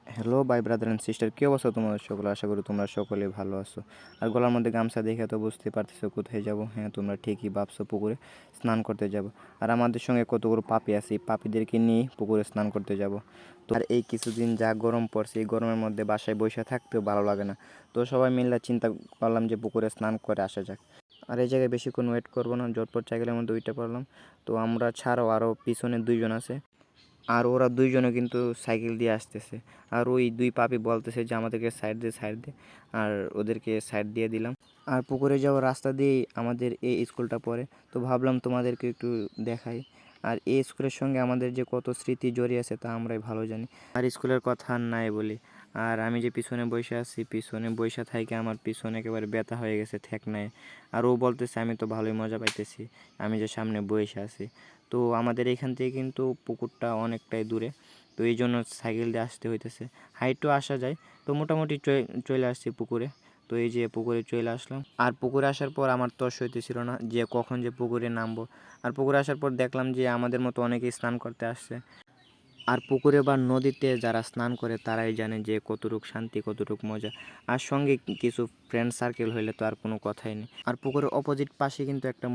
Hello ভাই brother and sister, কী অবস্থা তোমাদের সকলে? আশা করি তোমরা সকলে ভালো আছো। আর গলার মধ্যে গামছা দেখে তো বুঝতে পারতেছো কোথায় যাব। হ্যাঁ, তোমরা ঠিকই ভাবছো, পুকুরে স্নান করতে যাব। আর আমাদের সঙ্গে কতগুলো পাপি আছে, এই পাপিদেরকে নিয়ে পুকুরে স্নান করতে যাব। তো আর এই কিছুদিন যা গরম পড়ছে, এই গরমের মধ্যে বাসায় বসে থাকতেও ভালো লাগে না। তো সবাই মিলে চিন্তা করলাম যে পুকুরে স্নান করে আসা যাক। আর এই জায়গায় বেশিক্ষণ ওয়েট করবো না, জটপট সাইকেলের মধ্যে উঠে পড়লাম। তো আমরা ছাড়াও আরও পিছনে 2 জন আছে, আর ওরা 2জনও কিন্তু সাইকেল দিয়ে আসতেছে। আর ওই 2 পাপি বলতেছে যে আমাদেরকে সাইড দে, সাইড দে। আর ওদেরকে সাইড দিয়ে দিলাম। আর পুকুরে যাওয়ার রাস্তা দিয়েই আমাদের এই স্কুলটা পড়ে। তো ভাবলাম তোমাদেরকে একটু দেখাই। আর এই স্কুলের সঙ্গে আমাদের যে কত স্মৃতি জড়িয়ে আছে তা আমরাই ভালো জানি। আর স্কুলের কথা আর নাই বলি। আর আমি যে পিছনে বসে আছি, পিছনে বসে থাইকে আমার পিছনে একেবারে ব্যথা হয়ে গেছে ঠেক নাই। আর ও বলতেছে আমি তো ভালোই মজা পাইতেছি, আমি যে সামনে বসে আছি। তো আমাদের এখান থেকে কিন্তু পুকুরটা অনেকটাই দূরে। তো এই জন্য সাইকেল দিয়ে আসতে হইতেছে। হাইটেও আসা যায়। তো মোটামুটি চলে আসছি পুকুরে। তো এই যে পুকুরে চলে আসলাম। আর পুকুরে আসার পর আমার তর হইতেছিল না যে কখন যে পুকুরে নামবো। আর পুকুরে আসার পর দেখলাম যে আমাদের মতো অনেকেই স্নান করতে আসছে। আর পুকুরে বা নদীতে যারা স্নান করে তারাই জানে যে কতটুক শান্তি, কতটুক মজা। আর সঙ্গে কিছু ফ্রেন্ড সার্কেল হইলে তো আর কোনো কথাই নেই। আর পুকুরের অপোজিট পাশে কিন্তু একটা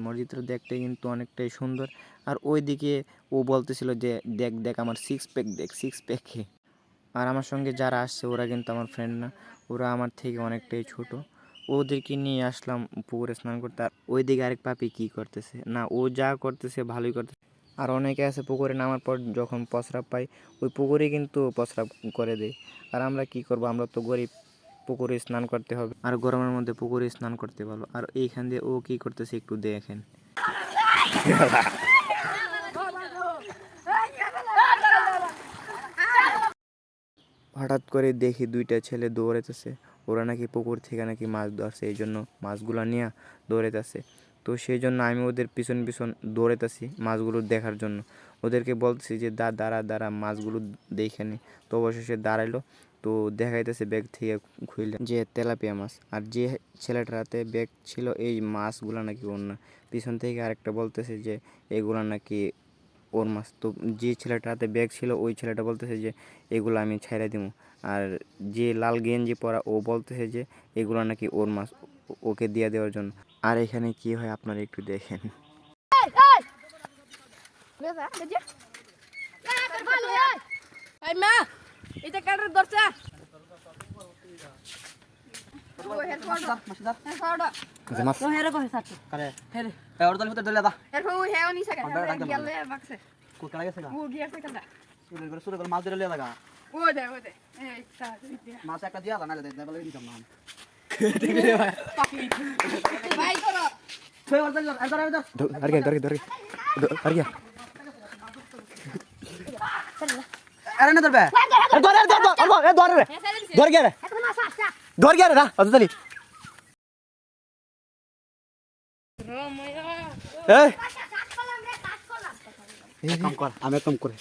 মসজিদটা দেখতে কিন্তু অনেকটাই সুন্দর। আর ওই দিকে ও বলতেছিল যে দেখ দেখ আমার সিক্স প্যাক, দেখ সিক্স প্যাকে। আর আমার সঙ্গে যারা আসছে ওরা কিন্তু আমার ফ্রেন্ড না, ওরা আমার থেকে অনেকটাই ছোট। ওদেরকে নিয়ে আসলাম পুকুরে স্নান করতে। আর ওই দিকে আরেক পাপি কী করতেছে না, ও যা করতেছে ভালোই করতেছে। আর অনেকে আছে পুকুরে নামার পর যখন প্রস্রাব পাই ওই পুকুরে কিন্তু প্রস্রাব করে দেয়। আর আমরা কি করব, আমরা তো গরিব, পুকুরে স্নান করতে হবে। আর গরমের মধ্যে পুকুরে স্নান করতে ভালো। আর এইখান দিয়ে ও কি করতেছে একটু দেখেন। হঠাৎ করে দেখি 2টা ছেলে দৌড়াইতেছে। ওরা নাকি পুকুর থেকে নাকি মাছ ধরছে, এই জন্য মাছগুলো নিয়ে দৌড়াইতেছে। তো সেই জন্য আমি ওদের পিছন পিছন দৌড়াইতেছি মাছগুলো দেখার জন্য। ওদেরকে বলতেছি যে দাঁড়া দাঁড়া, মাছগুলো দেখে নি। তো অবশেষে দাঁড়াইলো। তো দেখাইতেছে ব্যাগ থেকে খুইলে যে তেলাপিয়া মাছ। আর যে ছেলেটার হাতে ব্যাগ ছিল এই মাছগুলো নাকি ওর না। পিছন থেকে আরেকটা বলতেছে যে এগুলো নাকি ওর মাছ। তো যে ছেলেটার হাতে ব্যাগ ছিল ওই ছেলেটা বলতেছে যে এগুলো আমি ছাইড়া দিমু। আর যে লাল গেঞ্জি পরা ও বলতেছে যে এগুলো নাকি ওর মাছ, ওকে দিয়ে দেওয়ার জন্য। আর এখানে কি হয় আপনারা একটু দেখেন। মাছ একটা দিয়া না দিতাম না। আরে না ধরবে ধর গিয়ে না অত তালি কাম কর, আমি কাম করে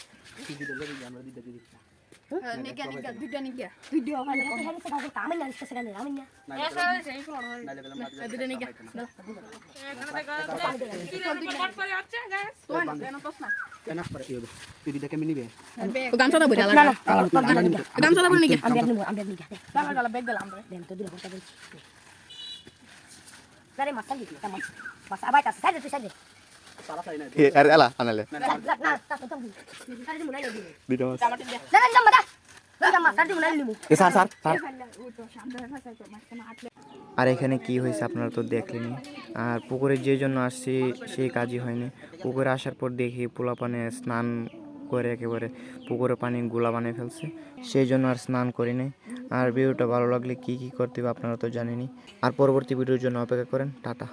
আর এখানে কি হয়েছে আপনারা তো দেখলেনি। আর পুকুরে যে জন্য আসছি সেই কাজই হয়নি। পুকুরে আসার পর দেখি পোলাপানে স্নান করে একেবারে পুকুরে পানি গোলা বানিয়ে ফেলছে, সেই জন্য আর স্নান করি নাই। আর ভিডিওটা ভালো লাগলে কি করতে হবে আপনারা তো জানেনই। আর পরবর্তী ভিডিওর জন্য অপেক্ষা করেন। টাটা।